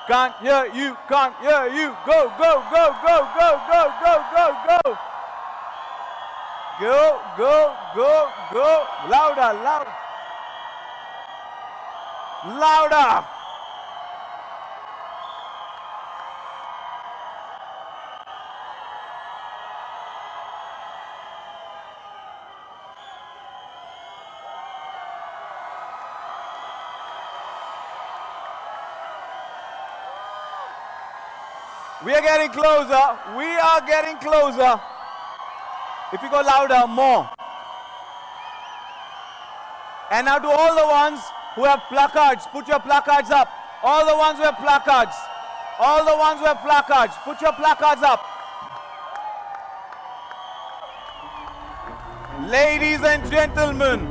can't hear you, can't hear you. Go, go, go, go, go, go, go, go, go. Go, go, go, go. Louder, louder. Louder. We are getting closer. We are getting closer. If you go louder, more. And now to all the ones who have placards, put your placards up. All the ones who have placards. All the ones who have placards, put your placards up. Ladies and gentlemen,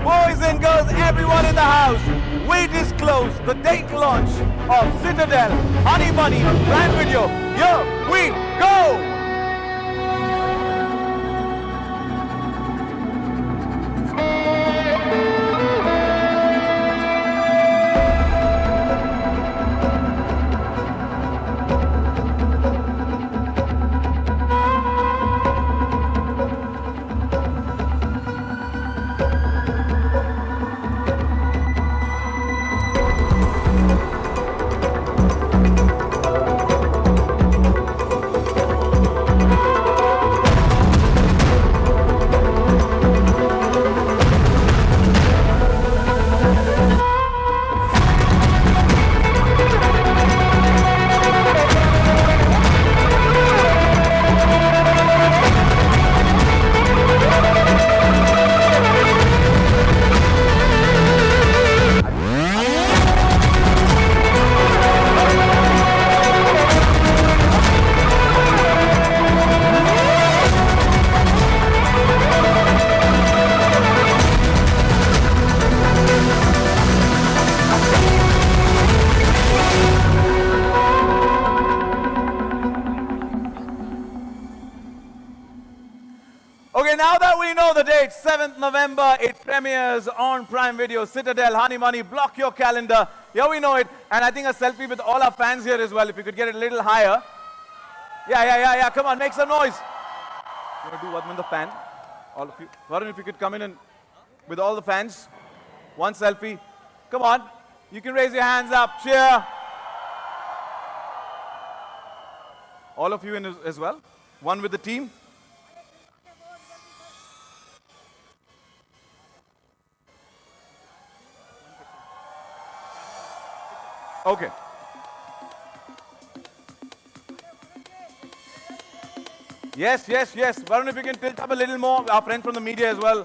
boys and girls, everyone in the house, we disclose the date launch of Citadel Honey Money on Prime Video. Here we go! Now that we know the date, 7th November, it premieres on Prime Video, Citadel, Honey Money, block your calendar. Here we know it. And I think a selfie with all our fans here as well, if you could get it a little higher. Yeah, come on, make some noise. You want to do one with the fan? All of you. Varun, if you could come in and with all the fans. One selfie. Come on. You can raise your hands up. Cheer. All of you in as well. One with the team. Okay. Yes. Varun, if you can tilt up a little more, our friends from the media as well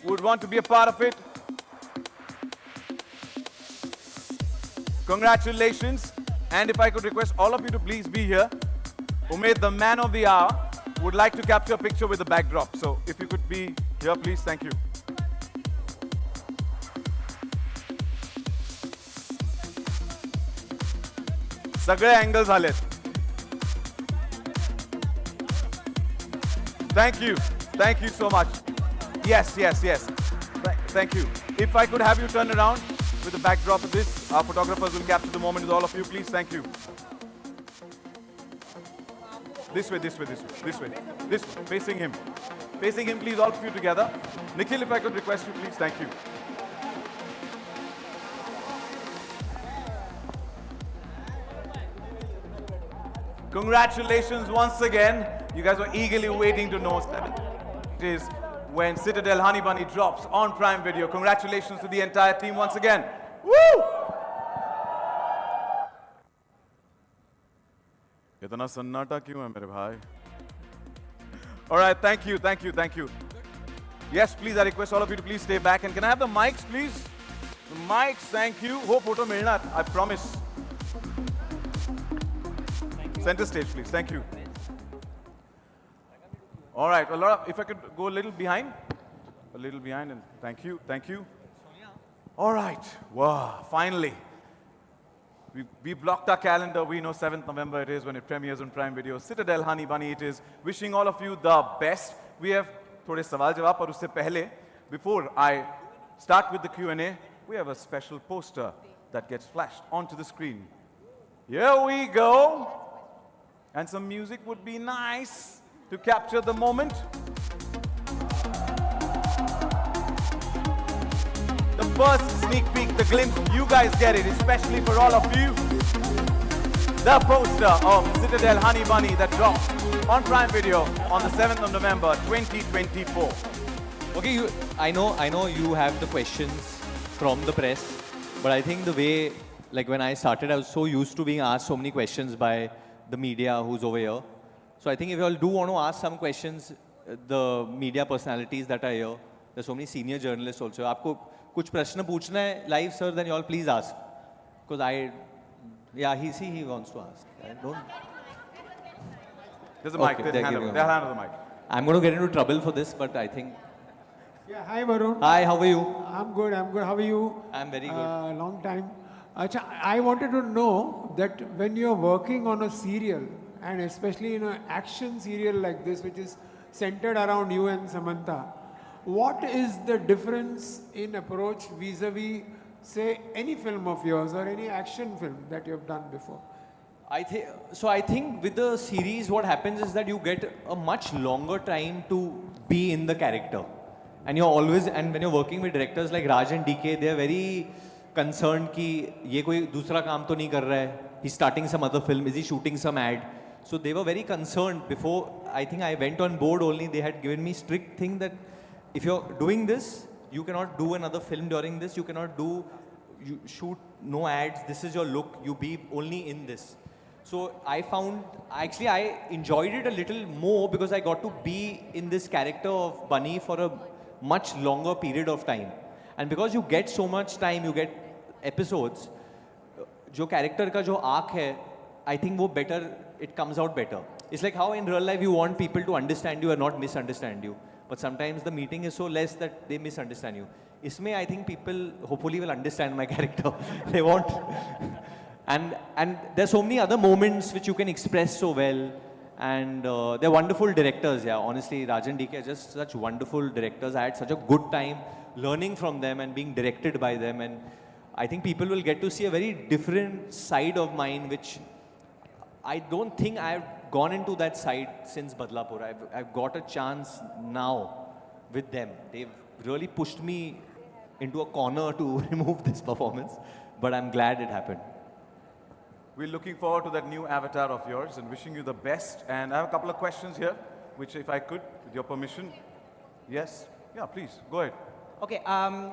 would want to be a part of it. Congratulations. And if I could request all of you to please be here. Umaid, the man of the hour, would like to capture a picture with the backdrop. So if you could be here, please. Thank you. सगळे angles झालेत. Thank you so much. Yes. Thank you. If I could have you turn around with the backdrop of this, our photographers will capture the moment with all of you, please. Thank you. This way, facing him, please, all of you together. Nikhil, if I could request you, please. Thank you. Congratulations once again. You guys were eagerly waiting to know it is when Citadel Honey Bunny drops on Prime Video. Congratulations to the entire team once again. Woo! इतना सन्नाटा क्यों है मेरे भाई? All right, thank you. Yes, please, I request all of you to please stay back. And can I have the mics, please? The mics, thank you. Ho photo milna, I promise. Center stage, please. Thank you. All right. If I could go a little behind. And thank you. All right. Wow, finally. We blocked our calendar. We know 7th November it is when it premieres on Prime Video. Citadel Honey Bunny it is. Wishing all of you the best. We have थोड़े सवाल जवाब और उससे पहले, before I start with the Q&A, we have a special poster that gets flashed onto the screen. Here we go. And some music would be nice to capture the moment. The first sneak peek, the glimpse, you guys get it, especially for all of you. The poster of Citadel Honey Bunny that drops on Prime Video on the 7th of November 2024. Okay, I know you have the questions from the press, but I think the way, like when I started, I was so used to being asked so many questions by the media who's over here. So I think if you all do want to ask some questions, the media personalities that are here, there's so many senior journalists also. आपको कुछ प्रश्न पूछना है live, sir, then you all please ask. Because he wants to ask. I don't. There's a mic. Okay, They'll handle the mic. I'm going to get into trouble for this, but I think. Yeah, hi Varun. Hi, how are you? I'm good. How are you? I'm very good. Long time. Acha, I wanted to know that when you're working on a serial, and especially in an action serial like this, which is centered around you and Samantha, what is the difference in approach vis-a-vis, say, any film of yours or any action film that you've done before? I think with the series, what happens is that you get a much longer time to be in the character. And when you're working with directors like Raj and DK, they're very concerned कि ये कोई दूसरा काम तो नहीं कर रहा है. He's starting some other film. Is he shooting some ad? So they were very concerned before. I think I went on board only. They had given me strict thing that if you're doing this, you cannot do another film during this. You shoot no ads. This is your look. You be only in this. So I enjoyed it a little more because I got to be in this character of Bunny for a much longer period of time. And because you get so much time, you get episodes, जो character का जो arc है, I think वो better, it comes out better. It's like how in real life you want people to understand you and not misunderstand you. But sometimes the meeting is so less that they misunderstand you. इसमें I think people hopefully will understand my character. They won't. And there's so many other moments which you can express so well. And they're wonderful directors, yeah. Honestly, Raj and DK are just such wonderful directors. I had such a good time learning from them and being directed by them. And I think people will get to see a very different side of mine, which I don't think I've gone into that side since Badlapur. I've got a chance now with them. They've really pushed me into a corner to remove this performance, but I'm glad it happened. We're looking forward to that new avatar of yours and wishing you the best. And I have a couple of questions here, which if I could, with your permission. Yes? Yeah, please, go ahead. Okay,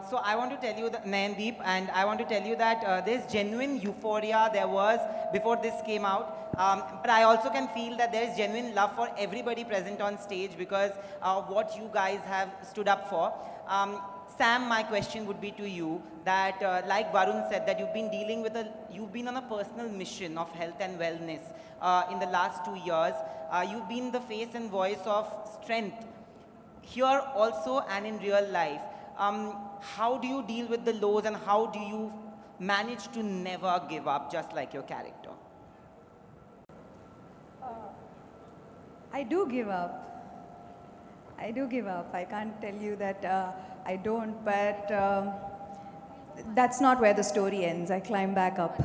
so I want to tell you, Nayandeep, and I want to tell you that there's genuine euphoria there was before this came out. But I also can feel that there is genuine love for everybody present on stage because of what you guys have stood up for. Sam, my question would be to you that, like Varun said, that you've been on a personal mission of health and wellness in the last 2 years. You've been the face and voice of strength here also and in real life. How do you deal with the lows and how do you manage to never give up, just like your character? I do give up. I can't tell you that I don't, but that's not where the story ends. I climb back up.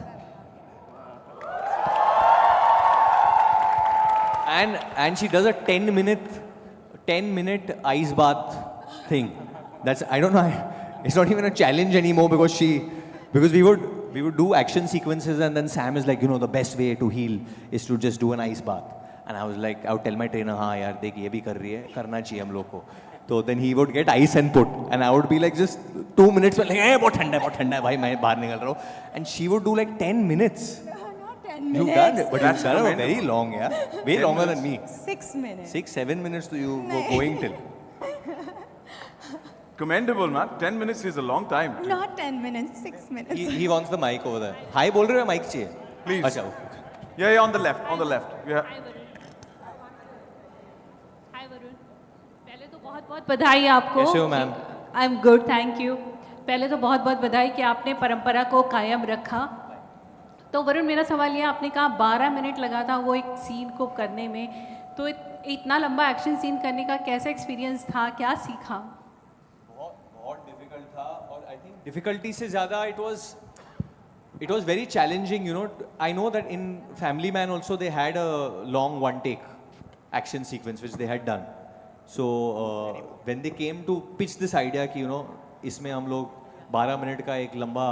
And she does a 10-minute ice bath thing. I don't know. It's not even a challenge anymore because we would do action sequences and then Sam is like, the best way to heal is to just do an ice bath. And I was like, I would tell my trainer, हाँ यार देख ये भी कर रही है, करना चाहिए हम लोग को. So then he would get ice and put, and I would be like just 2 minutes में like, बहुत ठंडा है भाई मैं बाहर निकल रहा हूँ. And she would do like 10 minutes. Not 10 minutes. You've done it, but you've done it very long, yeah. Way longer than me. 6 minutes. 6-7 minutes to you were going till. Commendable, man. 10 minutes is a long time. Not 10 minutes, 6 minutes. He wants the mic over there. Hi बोल रहे हो mic चाहिए? Please. अच्छा. Yeah, on the left. Yeah. हाय वरुण, पहले तो बहुत बहुत बधाई आपको. कैसे हो ma'am? I am good, thank you. पहले तो बहुत बहुत बधाई कि आपने परंपरा को कायम रखा. तो वरुण, मेरा सवाल ये, आपने कहा 12 मिनट लगा था वो एक सीन को करने में, तो इतना लंबा एक्शन सीन करने का कैसा एक्सपीरियंस था, क्या सीखा? बहुत डिफिकल्ट था और आई थिंक डिफिकल्टी से ज़्यादा It was very challenging, you know. I know that in Family Man also they had a long one take action sequence which they had done. So when they came to pitch this idea कि you know इसमें हम लोग 12 minute का एक लंबा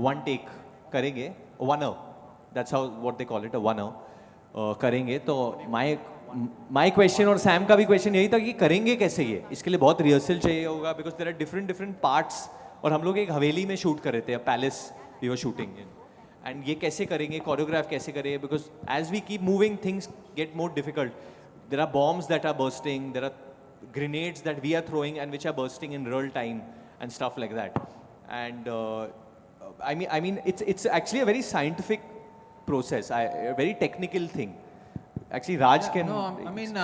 one take करेंगे, one hour. That's how what they call it, a 1 hour करेंगे. तो my question और Sam का भी question यही था कि करेंगे कैसे ये? इसके लिए बहुत rehearsal चाहिए होगा because there are different parts. और हम लोग एक हवेली में शूट कर रहे थे, palace we were shooting in. And ये कैसे करेंगे, choreograph कैसे करेंगे, because as we keep moving things get more difficult. There are bombs that are bursting, there are grenades that we are throwing and which are bursting in real time and stuff like that. And I mean it's actually a very scientific process, a very technical thing. Actually Raj can... No, I mean,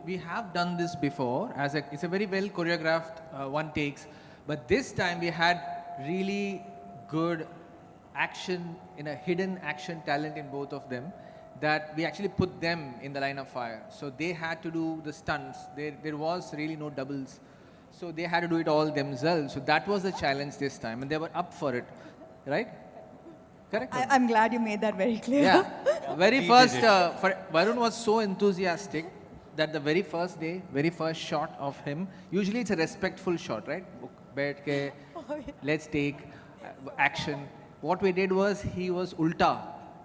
we have done this before. It's a very well choreographed one takes. But this time we had really good action, a hidden action talent in both of them, that we actually put them in the line of fire. So they had to do the stunts. There was really no doubles. So they had to do it all themselves. So that was the challenge this time, and they were up for it, right? Correct? I'm glad you made that very clear. Yeah. Very first, Varun was so enthusiastic that the very first day, very first shot of him, usually it's a respectful shot, right? Baith ke, let's take action. What we did was, he was ulta,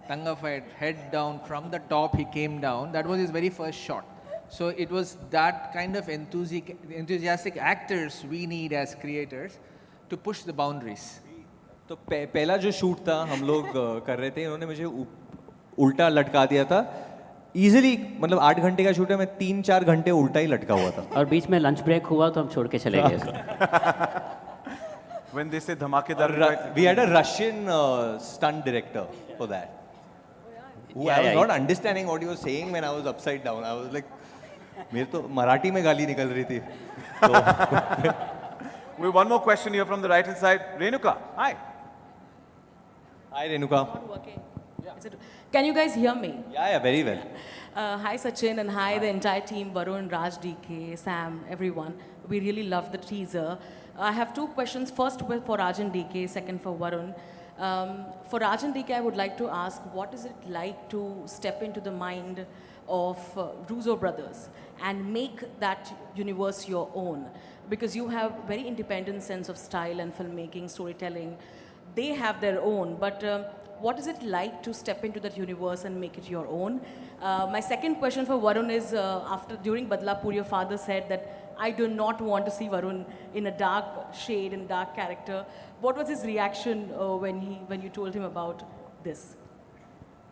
tanga fight, head down, from the top he came down. That was his very first shot. So it was that kind of enthusiastic actors we need as creators to push the boundaries. तो पहला जो shoot था हम लोग कर रहे थे, इन्होंने मुझे उल्टा लटका दिया था. इजीली, मतलब 8 घंटे का शूट है, मैं 3-4 घंटे उल्टा ही लटका हुआ था. और बीच में लंच ब्रेक हुआ तो हम छोड़ के चले गए. When they say धमाकेदार, we had a Russian stunt director for that. Who I was not understanding what he was saying when I was upside down. I was like, मेरे तो मराठी में गाली निकल रही थी. We have one more question here from the right hand side. Renuka, hi. Hi Renuka. Can you guys hear me? Yeah, very well. Hi Sachin and hi the entire team, Varun, Raj, DK, Sam, everyone. We really love the teaser. I have 2 questions. First for Raj and DK, second for Varun. For Raj and DK, I would like to ask, what is it like to step into the mind of Russo brothers and make that universe your own? Because you have very independent sense of style and filmmaking, storytelling. They have their own, but what is it like to step into that universe and make it your own? My second question for Varun is, during Badlapur, your father said that I do not want to see Varun in a dark shade and dark character. What was his reaction when you told him about this?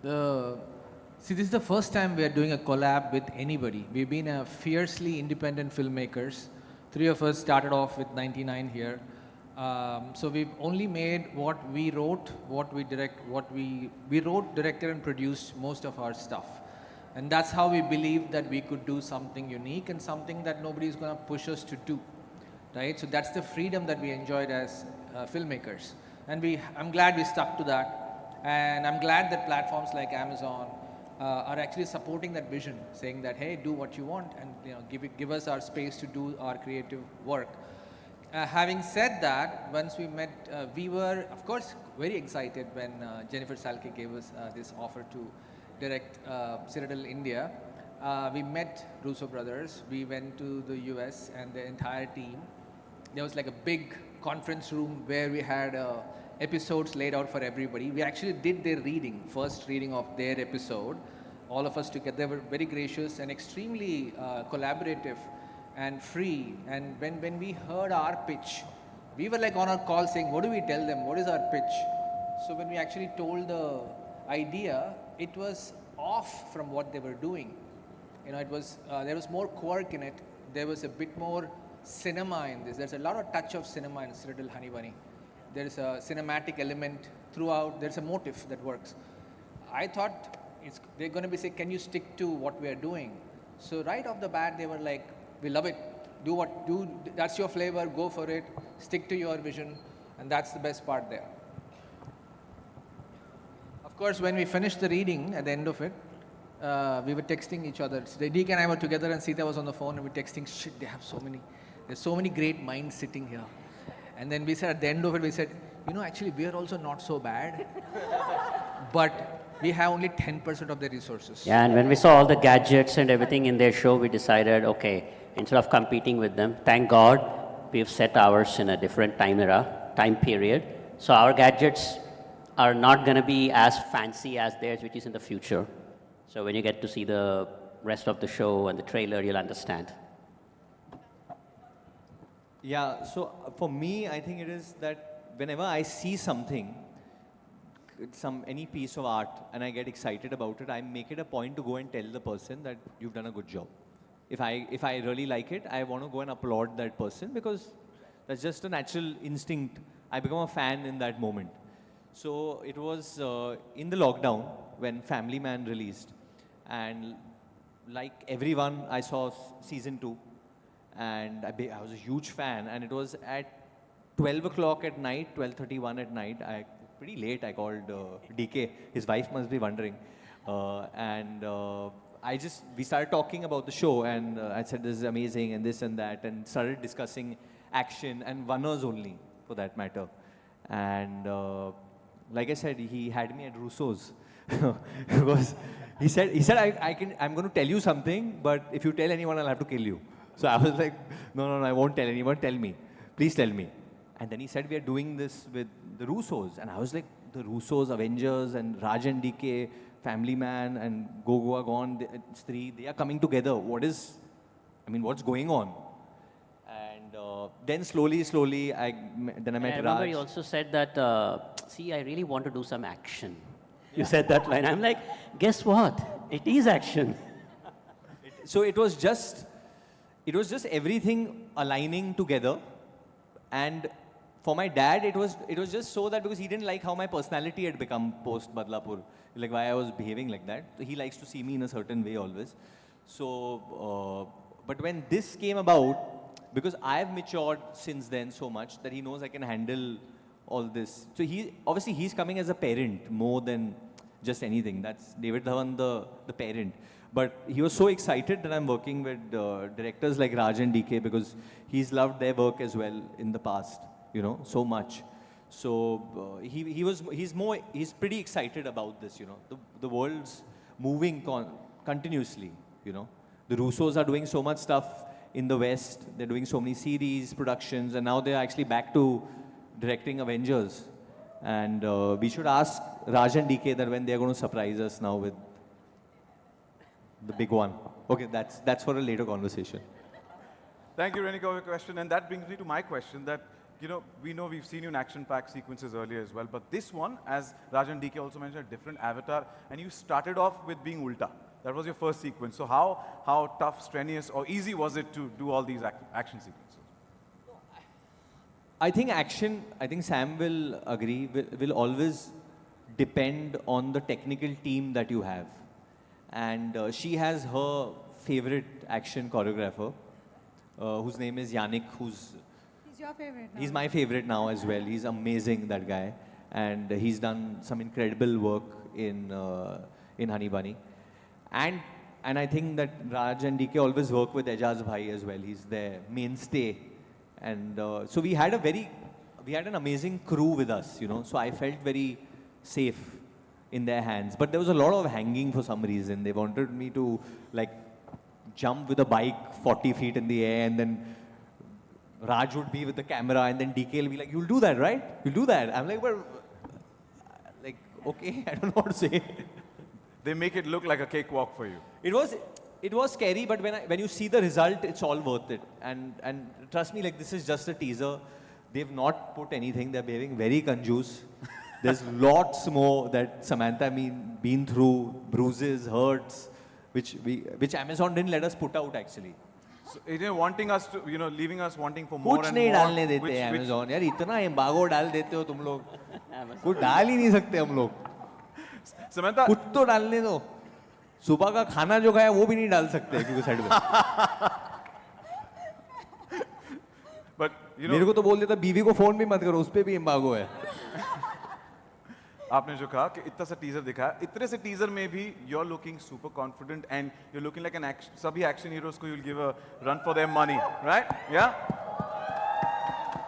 See, this is the first time we are doing a collab with anybody. We've been a fiercely independent filmmakers. 3 of us started off with 99 here. So we've only made what we wrote, what we direct, we wrote, directed and produced most of our stuff. And that's how we believed that we could do something unique and something that nobody is going to push us to do, right? So that's the freedom that we enjoyed as filmmakers. And I'm glad we stuck to that. And I'm glad that platforms like Amazon are actually supporting that vision, saying that, hey, do what you want and give us our space to do our creative work. Having said that, once we met, we were, of course, very excited when Jennifer Salke gave us this offer to direct Citadel India. We met Russo brothers. We went to the US and the entire team. There was like a big conference room where we had episodes laid out for everybody. We actually did their reading, first reading of their episode. All of us together. They were very gracious and extremely collaborative and free. And when we heard our pitch, we were like on our call saying, what do we tell them? What is our pitch? So when we actually told the idea, it was off from what they were doing. It was there was more quirk in it. There was a bit more cinema in this. There's a lot of touch of cinema in Citadel Honey Bunny. There's a cinematic element throughout. There's a motif that works. I thought they're going to be saying, can you stick to what we are doing? So right off the bat, they were like, we love it. That's your flavor. Go for it. Stick to your vision. And that's the best part there. Of course, when we finished the reading, at the end of it, we were texting each other. So DK and I were together and Sita was on the phone and we were texting, shit, there's so many great minds sitting here. And then we said, at the end of it, we said, you know, actually we are also not so bad, but we have only 10% of the resources. Yeah, and when we saw all the gadgets and everything in their show, we decided, okay, instead of competing with them, thank God we've set ours in a different time period. So our gadgets are not going to be as fancy as theirs, which is in the future. So when you get to see the rest of the show and the trailer, you'll understand. Yeah, so for me, I think it is that whenever I see something, any piece of art, and I get excited about it, I make it a point to go and tell the person that you've done a good job. If I really like it, I want to go and applaud that person because that's just a natural instinct. I become a fan in that moment. So it was in the lockdown when Family Man released, and like everyone, I saw season 2, and I was a huge fan, and it was at 12 o'clock at night, 12:31 at night. Pretty late, I called DK. His wife must be wondering. We started talking about the show, and I said, this is amazing, and this and that, and started discussing action and oneers only, for that matter. And like I said, he had me at Russo's. Because he said, I'm going to tell you something, but if you tell anyone, I'll have to kill you. So I was like, no, I won't tell anyone, tell me. Please tell me. And then he said, we are doing this with the Russos. And I was like, the Russos, Avengers, and Raj and DK, Family Man, and Go Goa Gone, it's 3, they are coming together. What's going on? And then slowly, I met I Raj. remember you also said that, see, I really want to do some action. You said that line. I'm like, guess what? It is action. So it was just everything aligning together. And for my dad, it was just so that because he didn't like how my personality had become post Badlapur, like why I was behaving like that. So he likes to see me in a certain way always. So, but when this came about, because I've matured since then so much that he knows I can handle all this. So he's coming as a parent more than just anything. That's David Dhawan, the parent. But he was so excited that I'm working with directors like Raj and DK because he's loved their work as well in the past, so much. So he's pretty excited about this, The world's moving continuously, The Russos are doing so much stuff in the West. They're doing so many series, productions, and now they're actually back to directing Avengers. And we should ask Raj and DK that when they're going to surprise us now with the big one. Okay, that's for a later conversation. Thank you, Renika, for your question. And that brings me to my question that, we know we've seen you in action-packed sequences earlier as well, but this one, as Rajan DK also mentioned, a different avatar, and you started off with being Ulta. That was your first sequence. So how tough, strenuous, or easy was it to do all these action sequences? I think Sam will agree, will always depend on the technical team that you have. And she has her favorite action choreographer, whose name is Yannick, He's your favorite now. He's my favorite now as well. He's amazing, that guy. And he's done some incredible work in Honey Bunny. And I think that Raj and DK always work with Ejaz Bhai as well. He's their mainstay. And so we had an amazing crew with us, So I felt very safe in their hands. But there was a lot of hanging for some reason. They wanted me to jump with a bike 40 feet in the air, and then Raj would be with the camera, and then DK will be like, you'll do that, right? You'll do that. I'm like, well, okay, I don't know what to say. They make it look like a cakewalk for you. It was scary, but when you see the result, it's all worth it. And trust me, this is just a teaser. They've not put anything. They're behaving very conjuice. There's lots more that Samantha been through, bruises, hurts, which Amazon didn't let us put out actually. So they're wanting us to, leaving us wanting for more कुछ and नहीं more. डालने देते हैं Amazon. यार इतना एम्बागो डाल देते हो तुम लोग. कुछ डाल ही नहीं सकते हम लोग. Samantha, कुछ तो डालने दो. सुबह का खाना जो खाया वो भी नहीं डाल सकते क्योंकि साइड में. but मेरे को तो बोल देता बीवी को फोन भी मत करो, उस पे भी एम्बागो है. आपने जो कहा कि इतना सा टीजर दिखाया, इतने से टीजर में भी you're looking super confident and you're looking like an action. सभी action heroes को you'll give a run for their money, right? Yeah.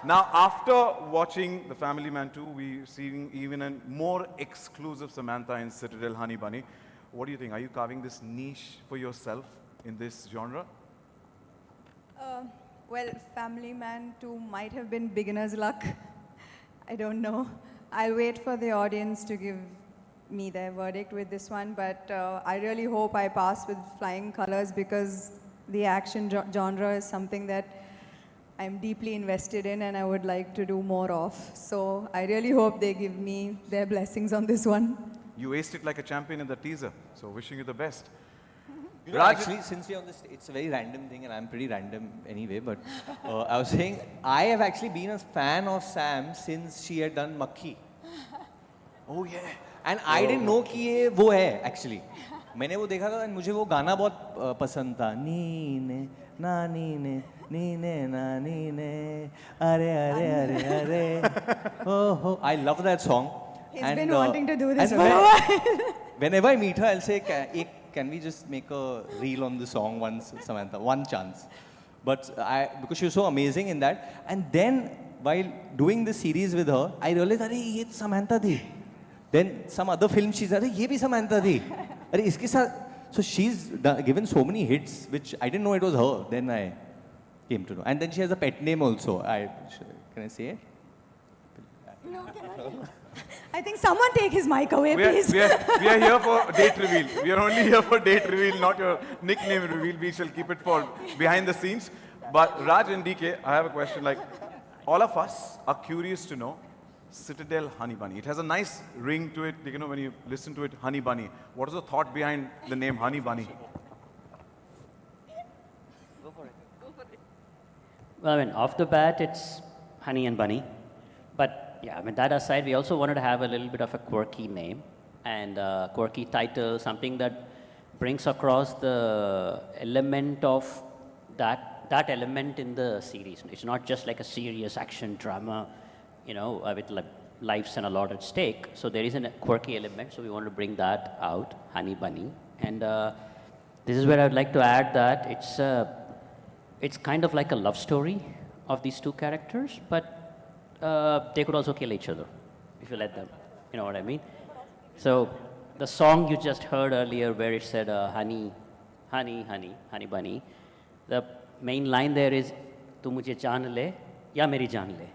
Now, after watching The Family Man 2, we're seeing even a more exclusive Samantha in Citadel Honey Bunny. What do you think? Are you carving this niche for yourself in this genre? Well, Family Man 2 might have been beginner's luck. I don't know. I'll wait for the audience to give me their verdict with this one, but I really hope I pass with flying colors because the action genre is something that I'm deeply invested in and I would like to do more of. So I really hope they give me their blessings on this one. You aced it like a champion in the teaser, so wishing you the best. You know, actually, since we're on this, it's a very random thing, and I'm pretty random anyway. But I was saying, I have actually been a fan of Sam since she had done Makhi. Oh yeah. And I didn't know कि ये वो है actually. मैंने वो देखा था and मुझे वो गाना बहुत पसंद था. नी ने ना नी ने अरे अरे अरे अरे oh. I love that song. He's been wanting to do this for a while. Whenever I meet her, I'll say, can we just make a reel on the song once, Samantha? One chance. But because she was so amazing in that. And then, while doing the series with her, I realized, अरे ये तो Samantha थी. Then some other film she's अरे ये भी Samantha थी. अरे इसके साथ. So she's given so many hits, which I didn't know it was her. Then I came to know. And then she has a pet name also. Can I say it? No, cannot. I think someone take his mic away, please. We are here for date reveal. We are only here for date reveal, not your nickname reveal. We shall keep it for behind the scenes. But Raj and DK, I have a question. Like, all of us are curious to know Citadel Honey Bunny. It has a nice ring to it. You know, when you listen to it, Honey Bunny. What is the thought behind the name Honey Bunny? Well, I mean, off the bat, it's Honey and Bunny. But yeah, I mean, that aside, we also wanted to have a little bit of a quirky name and a quirky title, something that brings across the element of that element in the series. It's not just like a serious action drama, you know, with lives and a lot at stake. So there is a quirky element, so we want to bring that out, Honey Bunny. And this is where I'd like to add that it's kind of like a love story of these two characters, but they could also kill each other if you let them. You know what I mean? So the song you just heard earlier where it said honey, honey, honey, honey bunny, the main line there is tu mujhe jaan le ya meri jaan le.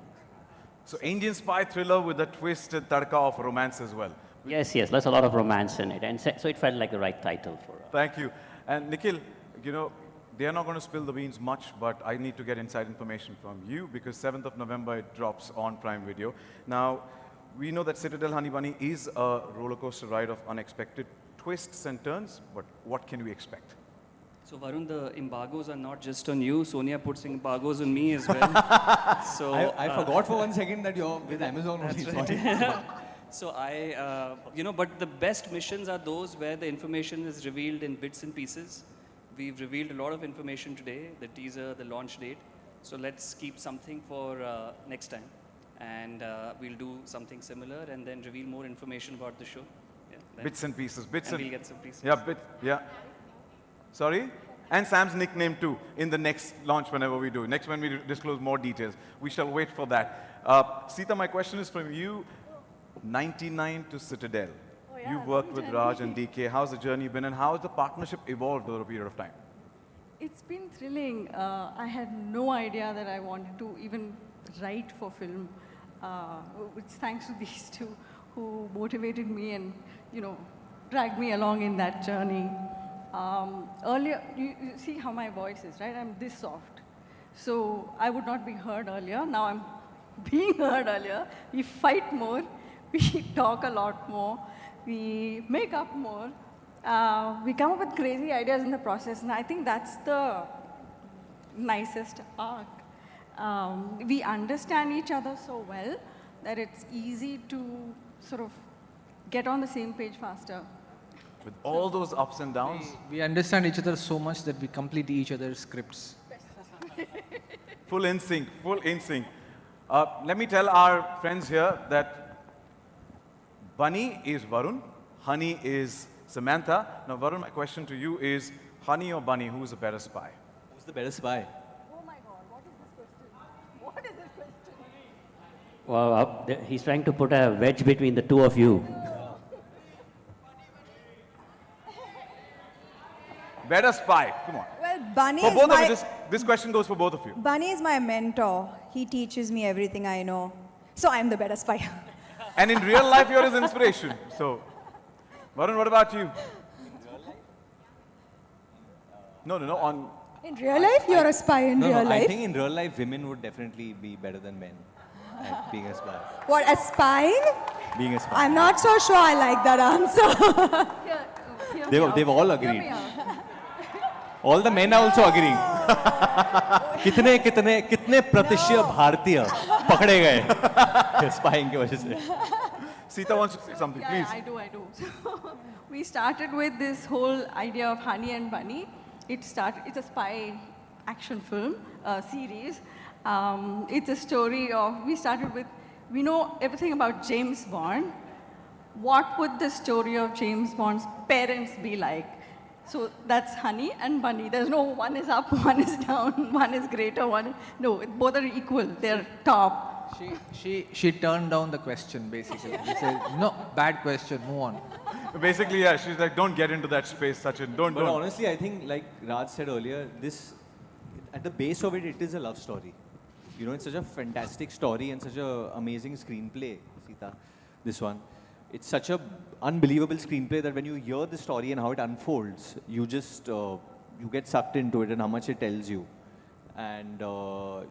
So Indian spy thriller with a twisted tadka of romance as well. Yes, there's a lot of romance in it, and so it felt like the right title for us. Thank you. And Nikhil, you know, they are not going to spill the beans much, but I need to get inside information from you because 7th of November it drops on Prime Video. Now, we know that Citadel Honey Bunny is a roller coaster ride of unexpected twists and turns, but what can we expect? So Varun, the embargoes are not just on you. Sonia puts embargoes on me as well. So I forgot for 1 second that you're with Amazon only. Sorry. So but the best missions are those where the information is revealed in bits and pieces. We've revealed a lot of information today, the teaser, the launch date. So let's keep something for next time. And we'll do something similar and then reveal more information about the show. Yeah, bits and pieces. We'll get some pieces. Yeah. Sorry? And Sam's nickname too in the next launch whenever we do. Next when we disclose more details. We shall wait for that. Sita, my question is from you. 99 to Citadel. You've worked with Raj and DK. How's the journey been and how has the partnership evolved over a period of time? It's been thrilling. I had no idea that I wanted to even write for film. It's thanks to these two who motivated me and, dragged me along in that journey. Earlier, you see how my voice is, right? I'm this soft. So I would not be heard earlier. Now I'm being heard earlier. We fight more. We talk a lot more. We make up more. We come up with crazy ideas in the process, and I think that's the nicest arc. We understand each other so well that it's easy to sort of get on the same page faster. With all those ups and downs? We understand each other so much that we complete each other's scripts. Full in sync, full in sync. Let me tell our friends here that Bunny is Varun, Honey is Samantha. Now, Varun, my question to you is, Honey or Bunny, who's the better spy? Who's the better spy? Oh my God, what is this question? What is this question? Wow, he's trying to put a wedge between the two of you. Better spy. Come on. Well, Bunny For is both my, of you, this question goes for both of you. Bunny is my mentor. He teaches me everything I know. So I'm the better spy. And in real life, you're his inspiration. So, Varun, what about you? No. In real life, you're a spy in real I life. think in real life, women would definitely be better than men at being a spy. What, a spying? Being a spy. I'm not so sure I like that answer. They've all agreed. All the men are also agreeing. कितने प्रतिशत भारतीय पकड़े गए spying की वजह से. Sita wants to say something, please. I do. So we started with this whole idea of Honey and Bunny. It's a spy action film series. It's a story of, we know everything about James Bond. What would the story of James Bond's parents be like? So that's Honey and Bunny. There's no one is up, one is down, one is greater, no, both are equal. They're top. She turned down the question basically. She said, no, bad question, move on. Basically, yeah, she's like, don't get into that space, Sachin. Don't. Honestly, I think, like Raj said earlier, at the base of it is a love story. You know, it's such a fantastic story and such an amazing screenplay, Sita, this one. It's such a unbelievable screenplay that when you hear the story and how it unfolds, you just, you get sucked into it and how much it tells you. But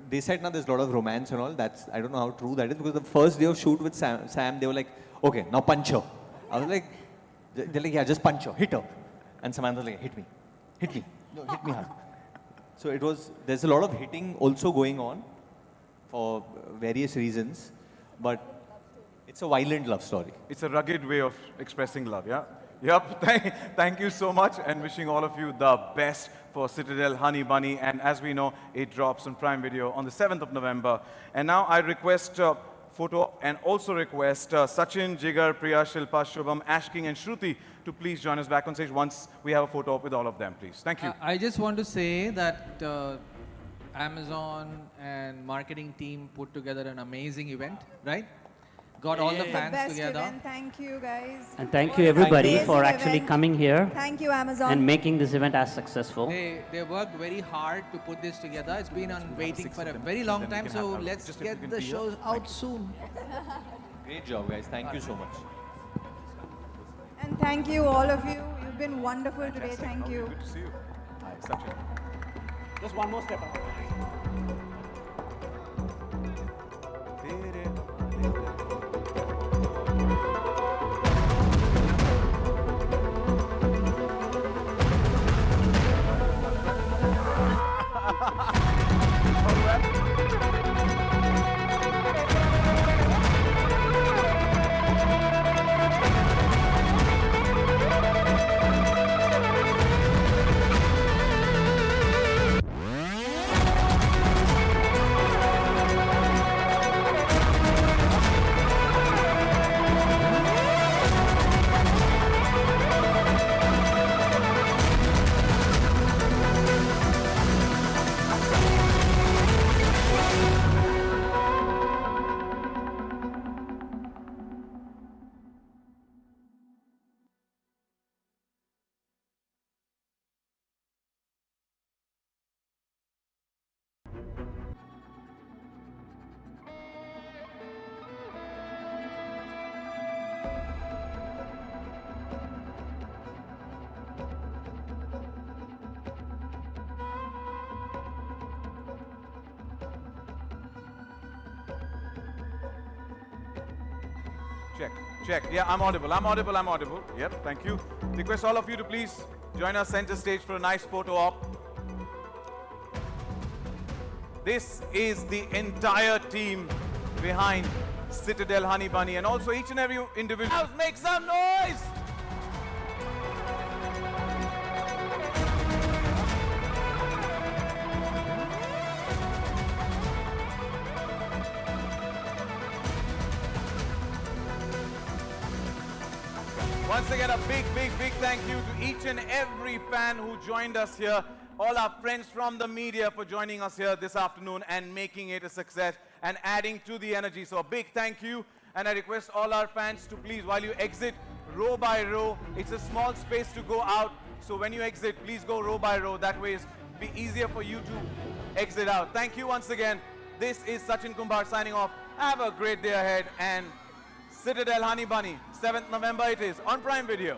they said now there's a lot of romance and all. I don't know how true that is, because the first day of shoot with Sam, they were like, okay, now punch her. I was like, they're like, yeah, just punch her, hit her. And Samantha was like, hit me, no, hit me hard. So there's a lot of hitting also going on for various reasons, but it's a violent love story. It's a rugged way of expressing love, yeah? Yep, thank you so much, and wishing all of you the best for Citadel Honey Bunny. And as we know, it drops on Prime Video on the 7th of November. And now I request photo and also request Sachin, Jigar, Priya, Shilpa, Shubham, Ash King and Shruti to please join us back on stage once we have a photo up with all of them, please. Thank you. I just want to say that Amazon and marketing team put together an amazing event, right? Got all the fans Best together. event. Thank you, guys. And thank you everybody Amazing for actually event. coming here Thank you, Amazon. and making this event as successful. They worked very hard to put this together. It's been on waiting for a very long time, so let's get the shows out soon. Great job, guys. Thank you so much. And thank you, all of you. You've been wonderful today. Thank you. Good to see you. Hi, Sachin. Just one more step up. Check. Yeah, I'm audible. Yep, thank you. Request all of you to please join us center stage for a nice photo op. This is the entire team behind Citadel Honey Bunny, and also each and every individual. Make some noise! Once again, a big thank you to each and every fan who joined us here. All our friends from the media for joining us here this afternoon and making it a success. and adding to the energy. So a big thank you. And I request all our fans to please, while you exit row by row, it's a small space to go out. So when you exit, please go row by row. That way it'll be easier for you to exit out. Thank you once again. This is Sachin Kumbar signing off. Have a great day ahead. And Citadel Honey Bunny, 7th November it is on Prime Video.